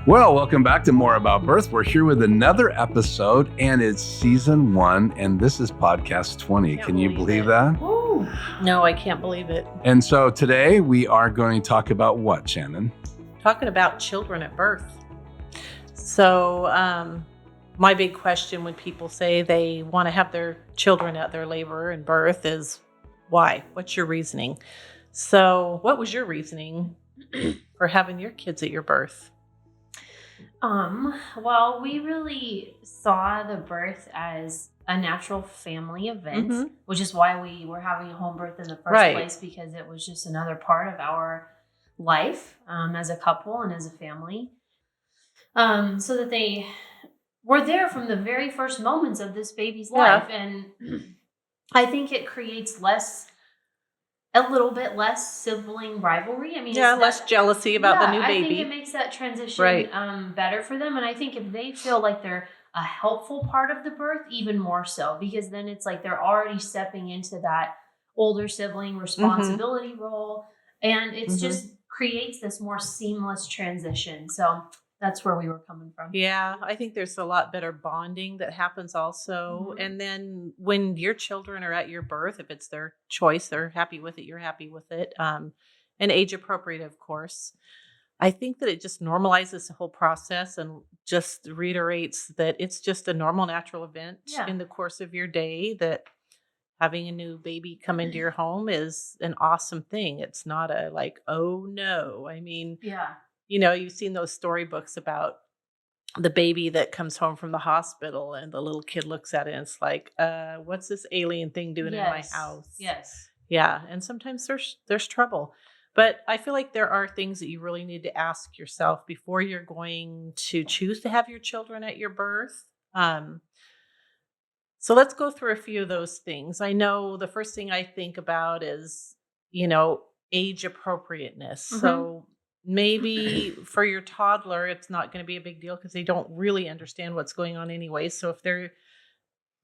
Well, welcome back to More About Birth. We're here with another episode, and it's season 1, and this is podcast 20. Can you believe that? Woo. No, I can't believe it. And so today we are going to talk about what, Shannon? Talking about children at birth. So my big question when people say they want to have their children at their labor and birth is why? What's your reasoning? So what was your reasoning for having your kids at your birth? Well, we really saw the birth as a natural family event, which is why we were having a home birth in the first place, because it was just another part of our life as a couple and as a family. So that they were there from the very first moments of this baby's life. And I think it creates a little bit less sibling rivalry. I mean, less jealousy about the new baby. I think it makes that transition better for them. And I think if they feel like they're a helpful part of the birth, even more so, because then it's like they're already stepping into that older sibling responsibility role. And it's just creates this more seamless transition. So that's where we were coming from. Yeah, I think there's a lot better bonding that happens also. And then when your children are at your birth, if it's their choice, they're happy with it, you're happy with it. And age appropriate, of course. I think that it just normalizes the whole process and just reiterates that it's just a normal, natural event in the course of your day, that having a new baby come into your home is an awesome thing. It's not a like, oh no. I mean, you know, you've seen those storybooks about the baby that comes home from the hospital and the little kid looks at it and it's like, what's this alien thing doing in my house? Yes. Yeah. And sometimes there's trouble. But I feel like there are things that you really need to ask yourself before you're going to choose to have your children at your birth. So let's go through a few of those things. I know the first thing I think about is, you know, age appropriateness. So maybe for your toddler, it's not going to be a big deal because they don't really understand what's going on anyway. So if they're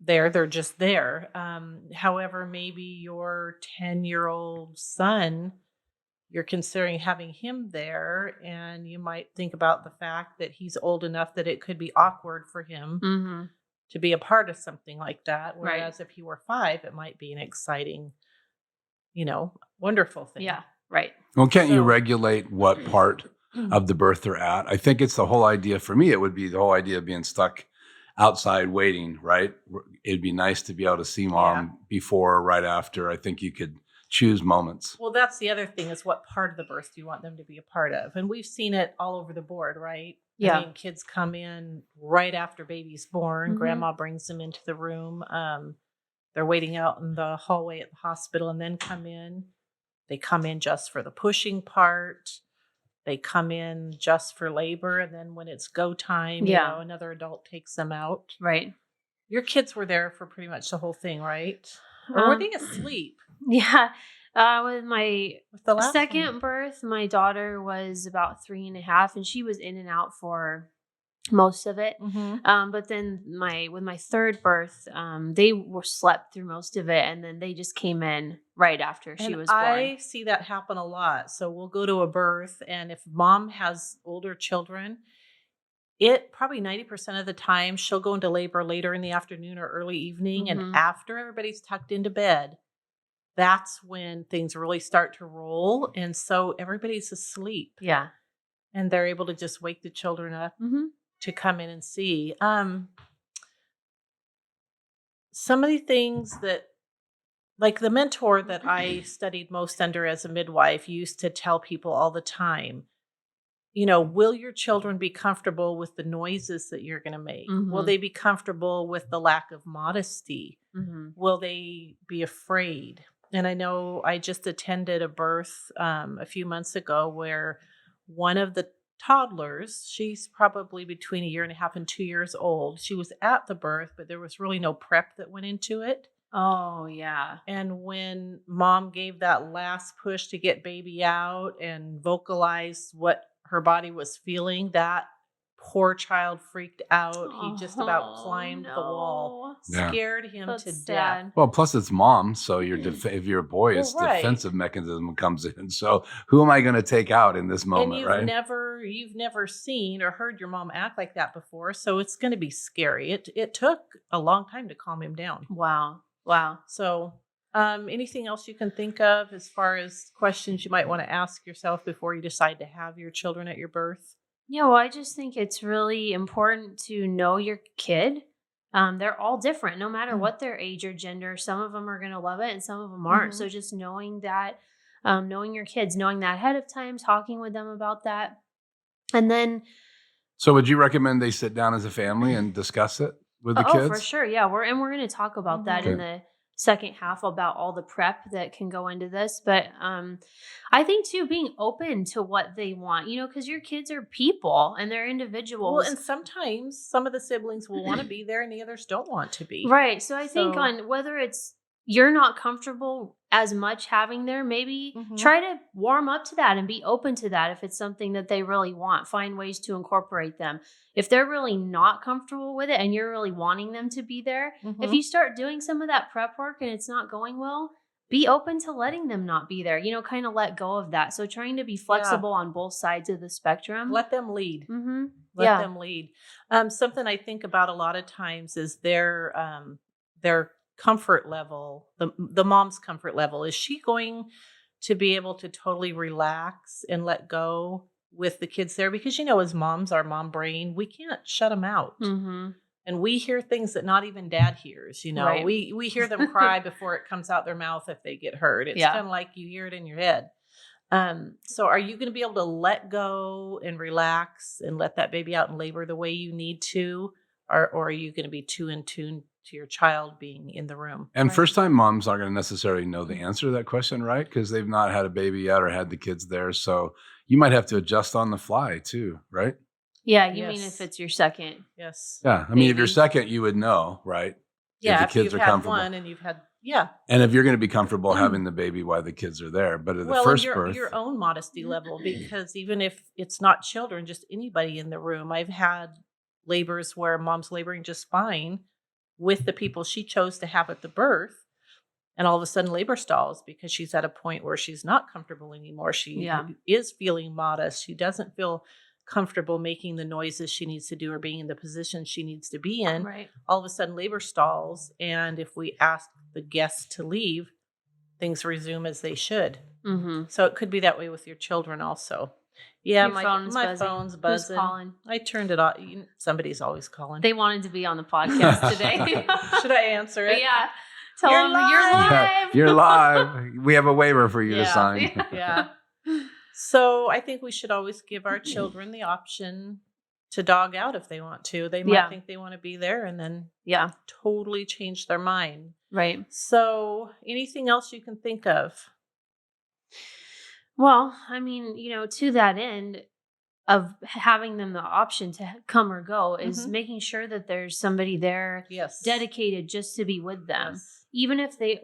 there, they're just there. However, maybe your 10-year-old son, you're considering having him there, and you might think about the fact that he's old enough that it could be awkward for him to be a part of something like that. Whereas if he were 5, it might be an exciting, you know, wonderful thing. Yeah. Right. Well, can't you regulate what part of the birth they're at? I think it's the whole idea. For me, it would be the whole idea of being stuck outside waiting, right? It'd be nice to be able to see mom before or right after. I think you could choose moments. Well, that's the other thing, is what part of the birth do you want them to be a part of? And we've seen it all over the board, right? Yeah. I mean, kids come in right after baby's born. Grandma brings them into the room. They're waiting out in the hallway at the hospital and then come in. They come in just for the pushing part. They come in just for labor. And then when it's go time, you know, another adult takes them out. Right. Your kids were there for pretty much the whole thing, right? Or were they asleep? Yeah. With the last second birth, my daughter was about 3.5, and she was in and out for most of it. But then with my third birth, they were slept through most of it, and then they just came in right after she was born. I see that happen a lot. So we'll go to a birth, and if mom has older children, it probably 90% of the time she'll go into labor later in the afternoon or early evening, and after everybody's tucked into bed, that's when things really start to roll. And so everybody's asleep. Yeah. And they're able to just wake the children up to come in and see. Some of the things that, like the mentor that I studied most under as a midwife used to tell people all the time, you know, will your children be comfortable with the noises that you're going to make? Will they be comfortable with the lack of modesty? Will they be afraid? And I know I just attended a birth a few months ago where one of the toddlers, she's probably between 1.5 and 2 years old. She was at the birth, but there was really no prep that went into it. Oh, yeah. And when mom gave that last push to get baby out and vocalized what her body was feeling, that poor child freaked out. He just about Oh, climbed the wall, Yeah. scared him That's to sad. death. Well, plus it's mom, so if you're a boy, Well, it's right. defensive mechanism comes in. So who am I going to take out in this And moment, you've right? never seen or heard your mom act like that before, so it's going to be scary. It took a long time to calm him down. Wow. So, anything else you can think of as far as questions you might want to ask yourself before you decide to have your children at your birth? Yeah, well, I just think it's really important to know your kid. They're all different, no matter what their age or gender. Some of them are going to love it and some of them aren't. Mhm. So just knowing that, knowing your kids, knowing that ahead of time, talking with them about that. And then, So would you recommend they sit down as a family and discuss it with the oh, kids? for sure. Yeah, we're going to talk about that in Okay. the second half about all the prep that can go into this. But I think too, being open to what they want, because your kids are people and they're Well, individuals. and sometimes some of the siblings will want to be there and the others don't want to be. Right. So I think So- on whether it's you're not comfortable as much having there, maybe Mhm. try to warm up to that and be open to that if it's something that they really want. Find ways to incorporate them. If they're really not comfortable with it and you're really wanting them to be there, if Mhm. you start doing some of that prep work and it's not going well, be open to letting them not be there. Kind of let go of that. So trying to be flexible on both sides of the spectrum. Let them lead. Mm-hmm. Let them lead. Something I think about a lot of times is their comfort level, the mom's comfort level. Is she going to be able to totally relax and let go with the kids there? Because as moms, our mom brain, we can't shut them out. Mm-hmm. And we hear things that not even dad hears. Right. We hear them cry before it comes out their mouth if they get hurt. It's Yeah. kind of like you hear it in your head. So are you going to be able to let go and relax and let that baby out in labor the way you need to? Or are you going to be too in tune to your child being in the room? And Right. first time moms aren't going to necessarily know the answer to that question, right? Because they've not had a baby yet or had the kids there. So you might have to adjust on the fly too, right? Yeah, you mean Yes. if it's your second. Yes. Yeah. I mean, if you're Baby. second, you would know, right? Yeah. the If kids you've are had comfortable. one and you've had, yeah. And if you're going to be comfortable having the baby while the kids are there. But at the Well, first and birth, your own modesty level, because even if it's not children, just anybody in the room, I've had labors where mom's laboring just fine with the people she chose to have at the birth. And all of a sudden labor stalls because she's at a point where she's not comfortable anymore. She Yeah. is feeling modest. She doesn't feel comfortable making the noises she needs to do or being in the position she needs to be in. Right. All of a sudden labor stalls. And if we ask the guests to leave, things resume as they should. Mm-hmm. So it could be that way with your children also. Yeah, Your my phone's buzzing. phone's Who's buzzing. calling? I turned it off. Somebody's always calling. They wanted to be on the podcast today. Should I answer it? Yeah. Tell You're them you're live. live. you're live. We have a waiver for you to Yeah. sign. Yeah. So I think we should always give our children the option to dog out if they want to. They might Yeah. think they want to be there and then Yeah. totally change their mind. Right. So anything else you can think of? Well, I mean, to that end of having them the option to come or go is Mhm. making sure that there's somebody there Yes. dedicated just to be with them. Yes. Even if they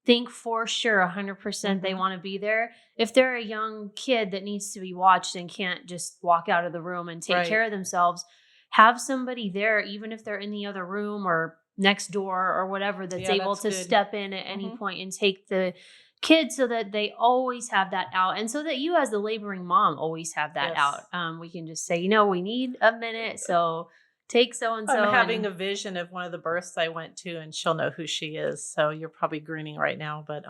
think for sure 100% they Mhm. want to be there. If they're a young kid that needs to be watched and can't just walk out of the room and take Right. care of themselves, have somebody there, even if they're in the other room or next door or whatever, that's Yeah, able that's to good. step in at any Mhm. point and take the kid so that they always have that out. And so that you as the laboring mom always have that Yes. out. We can just say, we need a minute. So take so-and-so. I'm having a and vision of one of the births I went to, and she'll know who she is. So you're probably grinning right now, but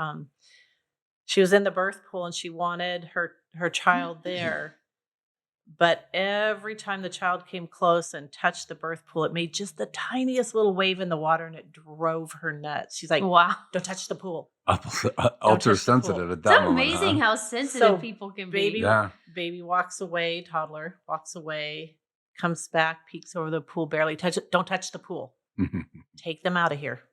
she was in the birth pool and she wanted her child there. But every time the child came close and touched the birth pool, it made just the tiniest little wave in the water, and it drove her nuts. She's like, wow. "Don't touch the pool." Ultra sensitive at It's that moment. amazing huh? how sensitive So, people can baby, be. Yeah. baby walks away. Toddler walks away, comes back, peeks over the pool, barely touch it. Don't touch the pool. Take them out of here.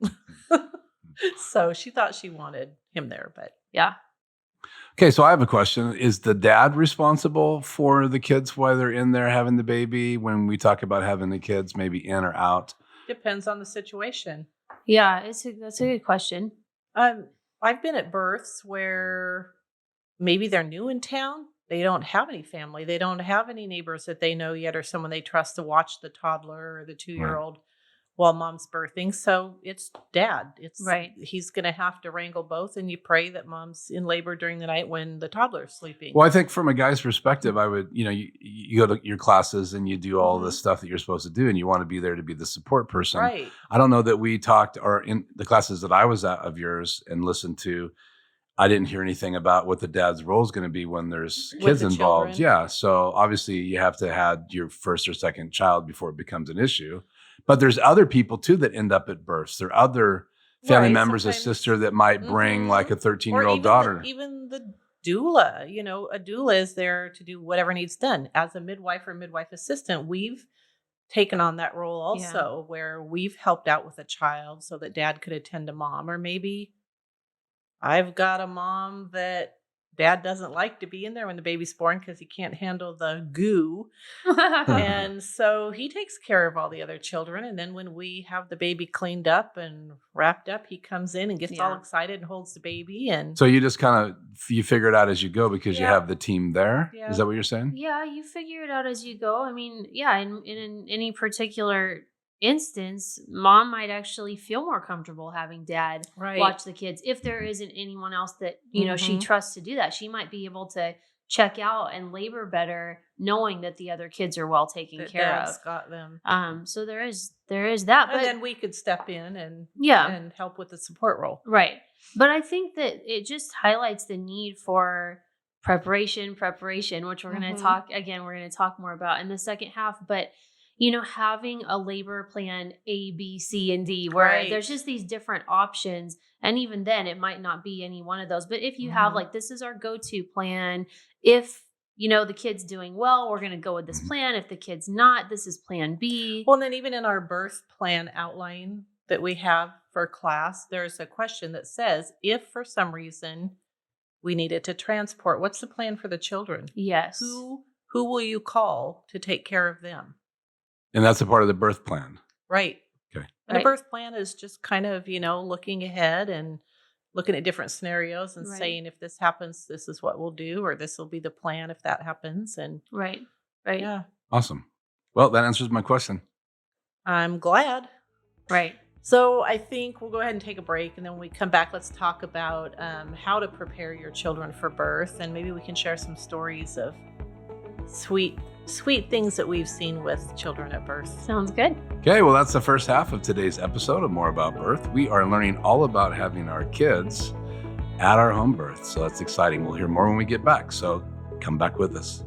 So she thought she wanted him there, but Yeah. Okay, so I have a question. Is the dad responsible for the kids while they're in there having the baby when we talk about having the kids maybe in or out? depends on the situation. Yeah, that's a good question. I've been at births where maybe they're new in town they don't have any family. They don't have any neighbors that they know yet or someone they trust to watch the toddler or the 2-year-old while mom's birthing. So it's dad. Right. He's going to have to wrangle both, and you pray that mom's in labor during the night when the toddler's sleeping. Well, I think from a guy's perspective, I would, you go to your classes and you do all the Mhm. stuff that you're supposed to do, and you want to be there to be the support person. Right. I don't know that we talked, or in the classes that I was at of yours and listened to, I didn't hear anything about what the dad's role is going to be when there's With kids the involved. children. Yeah. So obviously you have to have your first or second child before it becomes an issue. But there's other people too that end up at births. There are other family Right, members, a sometimes- sister that might bring Mhm. like a Or 13-year-old even daughter. even the doula. A doula is there to do whatever needs done. As a midwife or midwife assistant, we've taken on that role also, where we've helped out with a child so that dad could attend to mom. Or maybe I've got a mom that dad doesn't like to be in there when the baby's born because he can't handle the goo. And so he takes care of all the other children. And then when we have the baby cleaned up and wrapped up, he comes in and gets all Yeah. excited and holds the baby. And So you just kind of you figure it out as you go because you Yeah. have the team there. Yeah. Is that what you're saying? Yeah, you figure it out as you go. I mean, yeah, in any particular instance, mom might actually feel more comfortable having dad Right. watch the kids if there isn't anyone else that, she Mhm. trusts to do that. She might be able to check out and labor better knowing that the other kids are well taken that care dad's of. got them. So there is that, And but then we could step in and yeah. help with the support role. Right. But I think that it just highlights the need for preparation, which we're going to talk more about in the second half. But, having a labor plan A, B, C, and D, where Right. there's just these different options. And even then, it might not be any one of those. But if you have, Mhm. like, this is our go-to plan, if, the kid's doing well, we're going to go with this Mhm. plan. If the kid's not, this is plan B. Well, and then even in our birth plan outline that we have for class, there's a question that says, if for some reason we needed to transport, what's the plan for the children? Yes. Who will you call to take care of them? And that's a part of the birth plan. Right. Okay. And Right. a birth plan is just kind of, looking ahead and looking at different scenarios and Right. saying, if this happens, this is what we'll do, or this will be the plan if that happens. And Right. Right. yeah, Awesome. Well, that answers my question. I'm glad. Right. So I think we'll go ahead and take a break. And then when we come back, let's talk about how to prepare your children for birth. And maybe we can share some stories of sweet things that we've seen with children at birth. Sounds good. Okay, well, that's the first half of today's episode of More About Birth. We are learning all about having our kids at our home birth. So that's exciting. We'll hear more when we get back. So come back with us.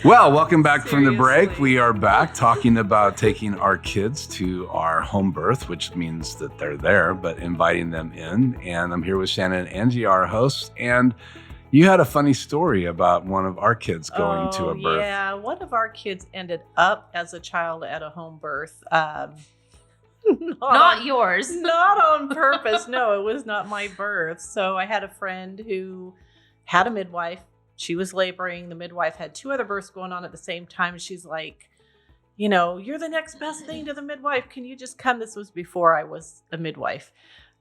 Well, welcome back from the break. Seriously. We are back talking about taking our kids to our home birth, which means that they're there, but inviting them in. And I'm here with Shannon and Angie, our hosts. And you had a funny story about one of our kids going to a birth. Yeah, one of our kids ended up as a child at a home birth. Not yours. Not on purpose. No, it was not my birth. So I had a friend who had a midwife. She was laboring. The midwife had 2 other births going on at the same time. She's like, you're the next best thing to the midwife. Can you just come? This was before I was a midwife.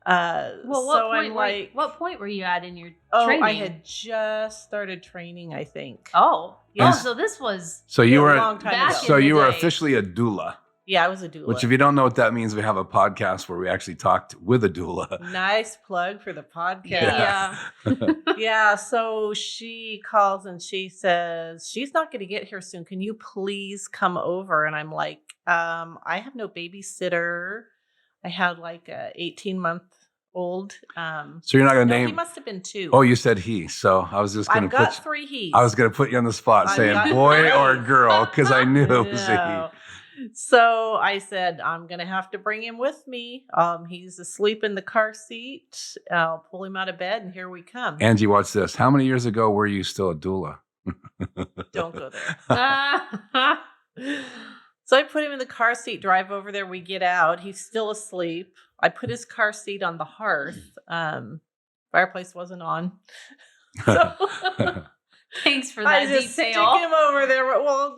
Well, so I'm like, what point were you at in your oh, training? I had just started training, I think. Oh, Yeah. so this was So you A were long time back ago. in so the you were day. officially a doula, Yeah, I was a doula. which if you don't know what that means, we have a podcast where we actually talked with a doula. Nice plug for the podcast. Yeah. Yeah, so she calls and she says, she's not going to get here soon. Can you please come over? And I'm like, I have no babysitter. I had like a 18-month old. So you're not going to No, name. he must have been 2. Oh, you said he. So I was just going I've to got put. 3 he's. I was going to put you on the spot I've saying got boy or 3. girl because I knew it was a No. So I said, I'm going to have to bring him with me. He's asleep in the car seat. I'll pull him out of bed, and here we come. he. Angie, watch this. How many years ago were you still a doula? Don't go there. So I put him in the car seat, drive over there. We get out. He's still asleep. I put his car seat on the hearth. Fireplace wasn't on. So Thanks for I that just stick detail. him over there. Well,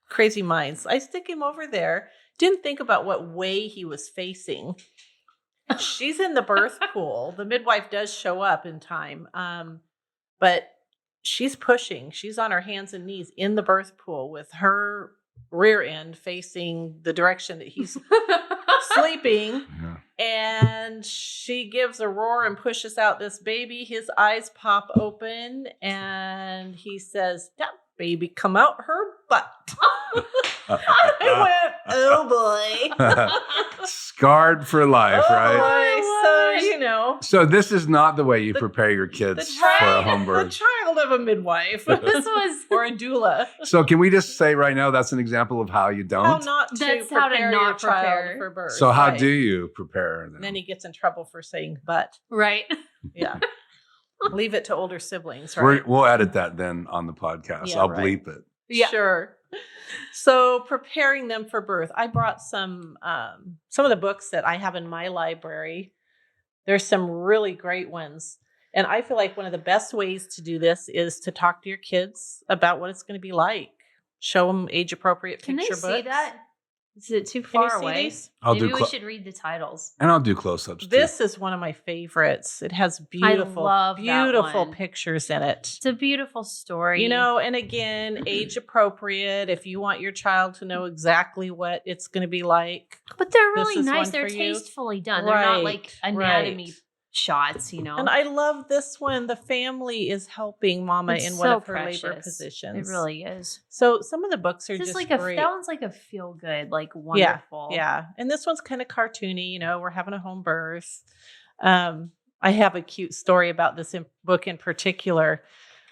crazy minds. I stick him over there. Didn't think about what way he was facing. She's in the birth pool. The midwife does show up in time. But she's pushing. She's on her hands and knees in the birth pool with her rear end facing the direction that he's sleeping. Yeah. And she gives a roar and pushes out this baby. His eyes pop open and he says, "That baby come out her butt." I went, "Oh boy." Scarred for life, right? Boy. So, So this is not the way you The- prepare your kids the for a child- home the birth. child of a midwife. This was or a doula. So can we just say right now that's an example of how you don't? How not to That's how to prepare not your child prepare. for birth. So how right. do you prepare them? And then he gets in trouble for saying "but." right. Yeah. Leave it to older siblings, right? We'll edit that then on the podcast. Yeah, I'll right. bleep it. Yeah. Sure. So preparing them for birth. I brought some of the books that I have in my library. There's some really great ones. And I feel like one of the best ways to do this is to talk to your kids about what it's going to be like. Show them age appropriate Can picture they books. see that? Is it too Can you far see away? these? Maybe we should read the titles. And I'll do close-ups too. This is one of my favorites. It has beautiful, love that beautiful one. pictures in it. It's a beautiful story. And again, age appropriate. If you want your child to know exactly what it's going to be like. But they're This really is nice. one They're for you. tastefully done. They're not like Right, anatomy right. shots, And I love this one. The family is helping Mama It's in so one of her precious. labor positions. It really is. So some of the books are It's just like great. that one's like a feel good, like wonderful. Yeah. And this one's kind of cartoony. We're having a home birth. I have a cute story about this book in particular.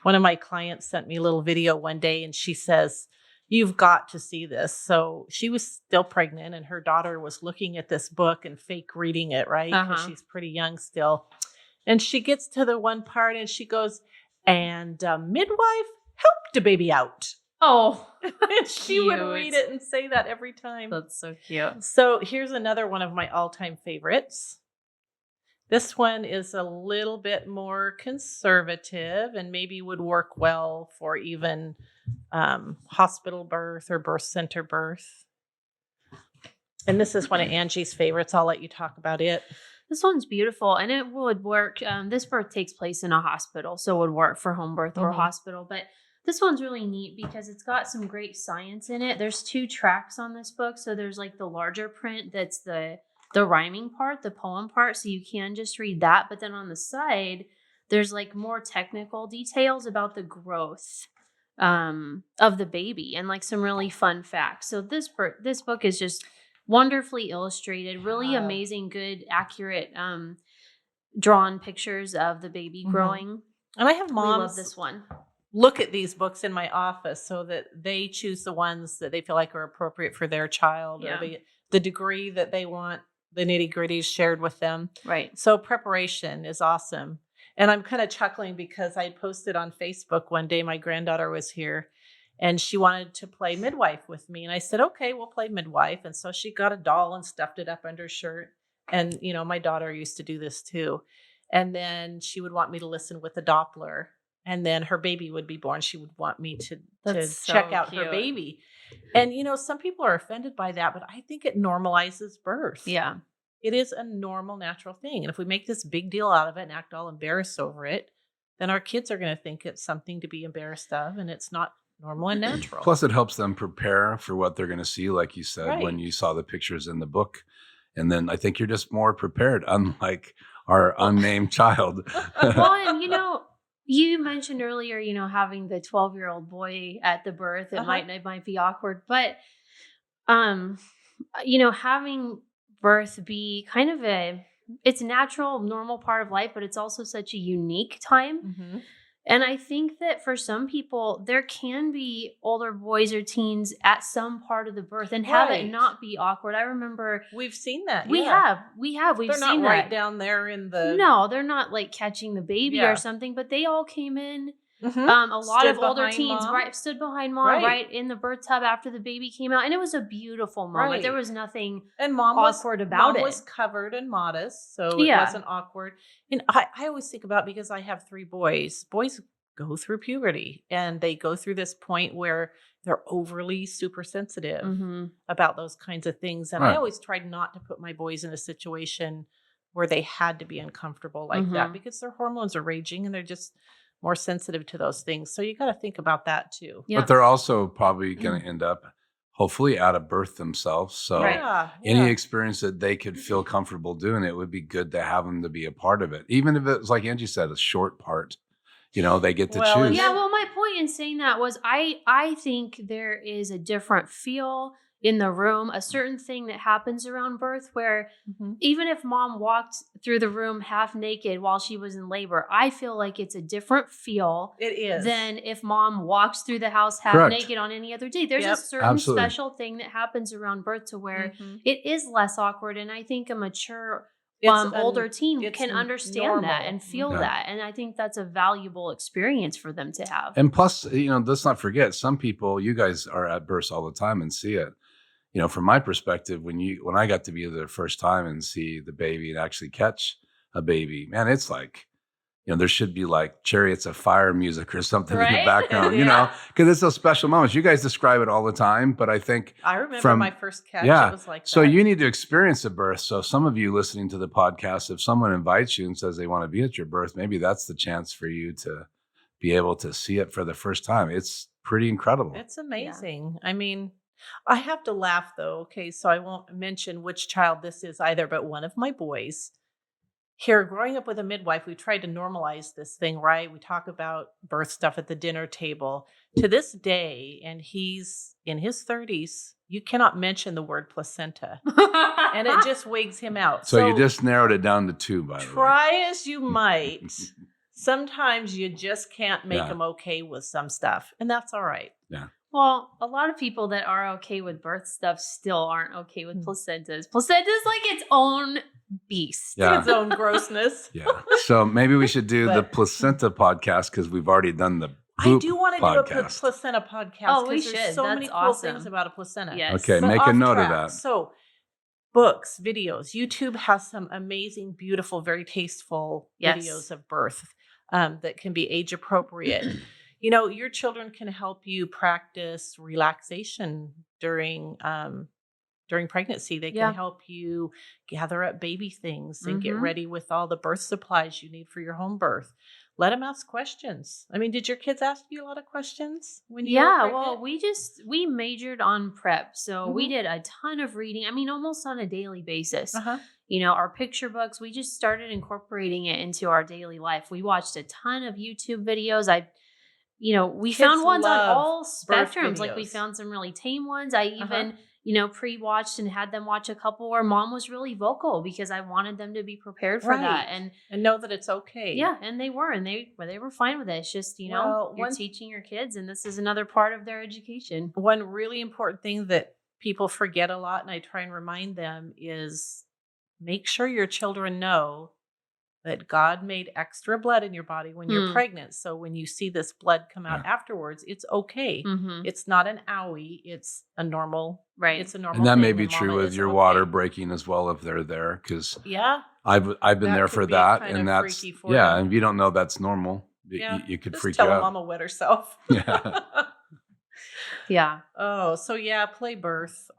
One of my clients sent me a little video one day and she says, "You've got to see this." So she was still pregnant and her daughter was looking at this book and fake reading it, right? Because she's pretty young still. And she gets to the one part and she goes, "And midwife helped the baby out." Oh, And she would cute. read it and say that every time. That's so cute. So here's another one of my all-time favorites. This one is a little bit more conservative and maybe would work well for even hospital birth or birth center birth. And this is one of Angie's favorites. I'll let you talk about it. This one's beautiful and it would work. This birth takes place in a hospital, so it would work for home birth or Mhm. hospital. But this one's really neat because it's got some great science in it. There's 2 tracks on this book. So there's like the larger print that's the rhyming part, the poem part. So you can just read that. But then on the side, there's like more technical details about the growth of the baby and like some really fun facts. So this book is just wonderfully illustrated, really Wow. amazing, good, accurate drawn pictures of the baby Mhm. growing. And I have We love moms this one. look at these books in my office so that they choose the ones that they feel like are appropriate for their child Yeah. or the degree that they want the nitty-gritties shared with them. Right. So preparation is awesome. And I'm kind of chuckling because I posted on Facebook one day, my granddaughter was here and she wanted to play midwife with me. And I said, "Okay, we'll play midwife." And so she got a doll and stuffed it up under her shirt. And, my daughter used to do this too. And then she would want me to listen with the Doppler. And then her baby would be born. She would want me to That's so check out her cute. baby. And, some people are offended by that, but I think it normalizes birth. Yeah. It is a normal, natural thing. And if we make this big deal out of it and act all embarrassed over it, then our kids are going to think it's something to be embarrassed of, and it's not normal and natural. Plus, it helps them prepare for what they're going to see, like you said, when Right. you saw the pictures in the book. And then I think you're just more prepared, unlike our unnamed child. Well, and you mentioned earlier, having the 12-year-old boy at the birth, it might be awkward, but having birth be kind of it's a natural, normal part of life, but it's also such a unique time. Mm-hmm. And I think that for some people, there can be older boys or teens at some part of the birth and have it Right. not be awkward. I remember We've seen that. we've They're seen not right that. down there in the. No, they're not like catching the baby Yeah. or something, but they all came in. Mhm. A lot Stood of older behind teens, mom. right, stood behind mom, Right. right in the birth tub after the baby came out, and it was a beautiful moment. Right. There was nothing And mom awkward about mom it. was covered and modest, so it Yeah. wasn't awkward. And I always think about, because I have 3 boys. Boys go through puberty, and they go through this point where they're overly super sensitive Mhm. about those kinds of things. And Right. I always tried not to put my boys in a situation where they had to be uncomfortable like that, Mhm. because their hormones are raging and they're just more sensitive to those things. So you got to think about that too. Yeah. But they're also probably going to end up hopefully out of birth themselves. So Right. Yeah. any experience that they could feel comfortable doing, it would be good to have them to be a part of it. Even if it's, like Angie said, a short part, they get to Well, and choose. Yeah, well, my point in saying that was I think there is a different feel in the room, a certain thing that happens around birth where Mhm. even if mom walked through the room half naked while she was in labor, I feel like it's a different feel It is. than if mom walks through the house half Correct. naked on any other day. There's a Yep. certain Absolutely. special thing that happens around birth to where Mhm. it is less awkward, and I think a mature It's older teen it's can n- understand that normal. and feel Yeah. that, and I think that's a valuable experience for them to have. And plus, let's not forget, some people, you guys are at births all the time and see it. From my perspective, when I got to be there the first time and see the baby and actually catch a baby, man, it's like, there should be like Chariots of Fire music or something in the Right? background, Yeah. because it's those special moments. You guys describe it all the time, but I think I remember from- my first catch. yeah. It was like so that. you need to experience a birth. So some of you listening to the podcast, if someone invites you and says they want to be at your birth, maybe that's the chance for you to be able to see it for the first time. It's pretty incredible. It's amazing. I mean, I have to laugh though. Okay, so I won't mention which child this is either, but one of my boys here, growing up with a midwife, we tried to normalize this thing, right? We talk about birth stuff at the dinner table. To this day, and he's in his 30s, you cannot mention the word placenta, and it just wigs him out. So you just narrowed it down to 2, by the way. try as you might, sometimes you just can't make Yeah. them okay with some stuff, and that's all right. Well, a lot of people that are okay with birth stuff still aren't okay with placentas. Placenta's like its own beast. Yeah. Its own grossness. Yeah. So maybe we should do the But- placenta podcast because we've already done the I poop do want to do podcast. a placenta podcast. Oh, we 'cause there's should. so That's many cool awesome. things about a placenta. Yes. Okay, But make a off note of track. that. So, books, videos. YouTube has some amazing, beautiful, very tasteful Yes. videos of birth that can be age appropriate. Your children can help you practice relaxation during pregnancy. They can Yeah. help you gather up baby things and get Mhm. ready with all the birth supplies you need for your home birth. Let them ask questions. I mean, did your kids ask you a lot of questions when you were Yeah, pregnant? well, we majored on prep. So we Mhm. did a ton of reading. I mean, almost on a daily basis. Uh-huh. Our picture books, we just started incorporating it into our daily life. We watched a ton of YouTube videos. We Kids found ones on love all birth spectrums. Like we videos. found some really tame ones. I even, pre-watched and had them watch a couple where mom was really vocal because I wanted them to be prepared for that. Right. And know that it's okay. Yeah, and they were, and they were fine with it. It's just, Well, you're one- teaching your kids, and this is another part of their education. One really important thing that people forget a lot, and I try and remind them, is make sure your children know that God made extra blood in your body when you're Hmm. pregnant. So when you see this blood come out afterwards, it's okay. Mm-hmm. It's not an owie. It's a normal. Right. It's a normal. And that thing, may be and true mama with is your okay. water breaking as well if they're there, because Yeah. I've been That there could for be that, kind and of that's freaky for yeah. you. And if you don't know that's normal, Yeah. you could Just freak tell you out. mama wet herself. Yeah. Yeah. Oh, so yeah, play birth.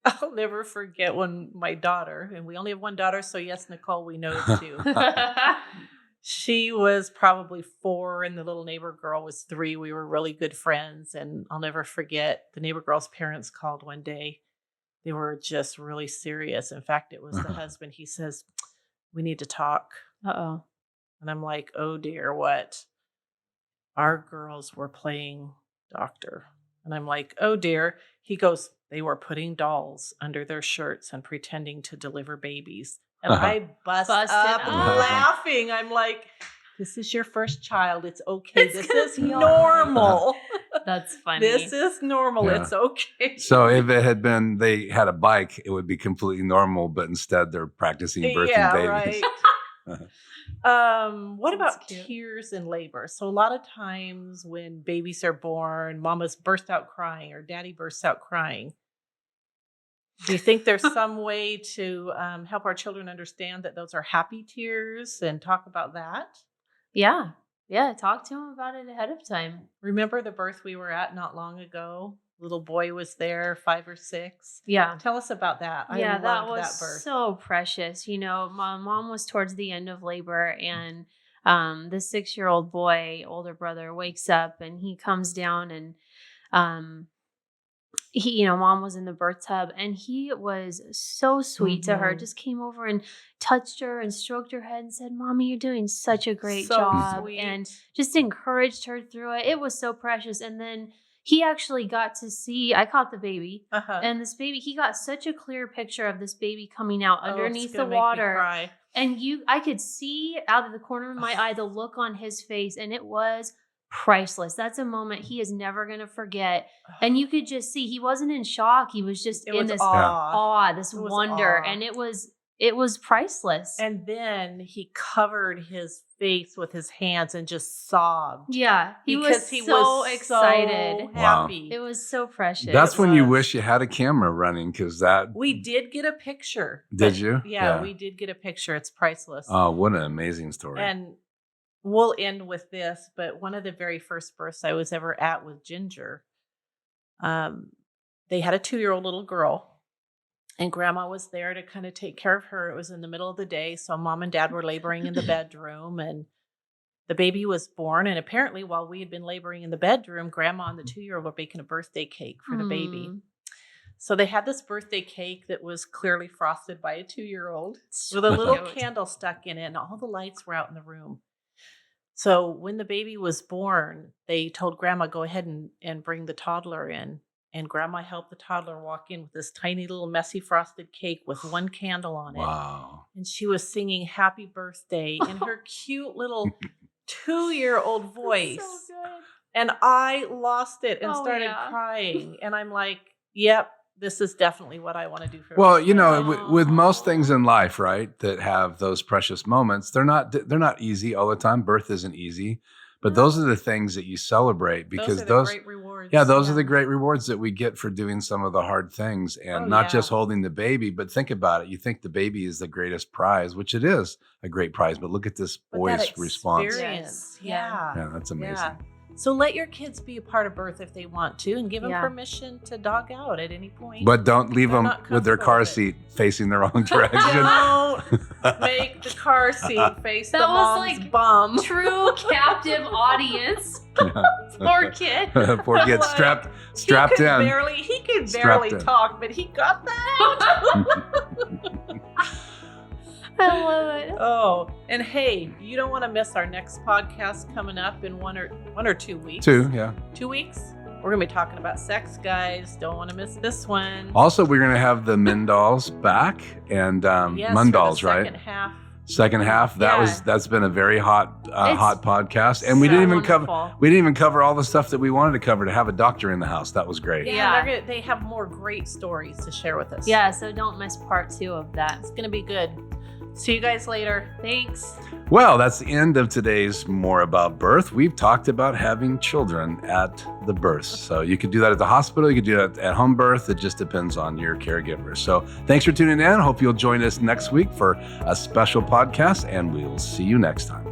I'll never forget when my daughter, and we only have one daughter, so yes, Nicole, we know it's two. She was probably 4 and the little neighbor girl was 3. We were really good friends, and I'll never forget, the neighbor girl's parents called one day. They were just really serious. In fact, it was the husband. He says, "We need to talk." Uh-oh. And I'm like, "Oh dear, what?" Our girls were playing doctor. And I'm like, "Oh dear." He goes, "They were putting dolls under their shirts and pretending to deliver babies." And I busted Busted up up. laughing. I'm like, this is your first child. It's okay. It's This gonna is be all normal. That's funny. This is normal. Yeah. It's okay. So if it had been they had a bike, it would be completely normal, but instead they're practicing birthing babies. Right. What That's about cute. tears in labor? So a lot of times when babies are born, mamas burst out crying or daddy bursts out crying. Do you think there's some way to help our children understand that those are happy tears and talk about that? Yeah. Yeah. Talk to him about it ahead of time. Remember the birth we were at not long ago? Little boy was there, 5 or 6. Yeah. Tell us about that. Yeah, I that loved was that birth. so precious. You know, my mom was towards the end of labor, and the 6-year-old boy, older brother, wakes up and he comes down, and mom was in the birth tub, and he was so sweet to her. Mhm. Just came over and touched her and stroked her head and said, "Mommy, you're doing such a great So job," sweet. and just encouraged her through it. It was so precious. And then he actually got to see. I caught the baby. Uh-huh. And this baby, he got such a clear picture of this baby coming out Oh, it's underneath the gonna make me water. cry. And I could see out of the corner of my eye the look on his face, and it was priceless. That's a moment he is never going to forget. And you could just see he wasn't in shock. He was just It in was this awe. this It was wonder. awe. And it was priceless. And then he covered his face with his hands and just sobbed. Yeah, he Because was he so was excited. so Wow. happy. It was so precious. That's when you was. wish you had a camera running, because that. We did get a picture. Did but- you? Yeah, Yeah. we did get a picture. It's priceless. Oh, what an amazing story! And we'll end with this, but one of the very first births I was ever at with Ginger, they had a 2-year-old little girl, and grandma was there to kind of take care of her. It was in the middle of the day, so mom and dad were laboring in the bedroom, and the baby was born. And apparently while we had been laboring in the bedroom, grandma and the 2-year-old were baking a birthday cake for the baby. So they had this birthday cake that was clearly frosted by a 2-year-old with a little cute. candle stuck in it, and all the lights were out in the room. So when the baby was born, they told grandma, go ahead and bring the toddler in. And grandma helped the toddler walk in with this tiny little messy frosted cake with one candle on it. Wow. And she was singing happy birthday in her cute little 2-year-old voice. So good. And I lost it and Oh, started yeah. crying. And I'm like, yep, this is definitely what I want to do for Well, my you know, family. with most things in life, right, that have those precious moments, they're not easy all the time. Birth isn't easy, but those are the things that you celebrate, because those are the great rewards. yeah, those are the great rewards that we get for doing some of the hard things, and Oh, not yeah. just holding the baby, but think about it. You think the baby is the greatest prize, which it is a great prize, but look at this But boy's that response. experience, Yes. Yeah. Yeah, that's amazing. Yeah. So let your kids be a part of birth if they want to, and give them Yeah. permission to dog out at any point. But don't leave They're them not with their comfortable car with it. seat facing the wrong direction. Don't make the car seat face That the was mom's like bum. True captive audience. Poor kid. Poor kid, Like, strapped He could in. barely Strapped in. talk, but he got that out. I love it. Oh, and hey, you don't want to miss our next podcast coming up in one or 2 weeks. 2, yeah. 2 weeks. We're gonna be talking about sex, guys. Don't want to miss this one. Also, we're going to have the Mindalls back, and Yes, Mundalls, for the right? second half. Second half. Yeah. That's been a very hot It's podcast, and we so didn't even cover wonderful. all the stuff that we wanted to cover. To have a doctor in the house, that was great. Yeah. They have more great stories to share with us. Yeah, so don't miss part 2 of that. It's gonna be good. See you guys later. Thanks. Well, that's the end of today's More About Birth. We've talked about having children at the birth. So you could do that at the hospital. You could do that at home birth. It just depends on your caregiver. So thanks for tuning in. Hope you'll join us next week for a special podcast, and we'll see you next time.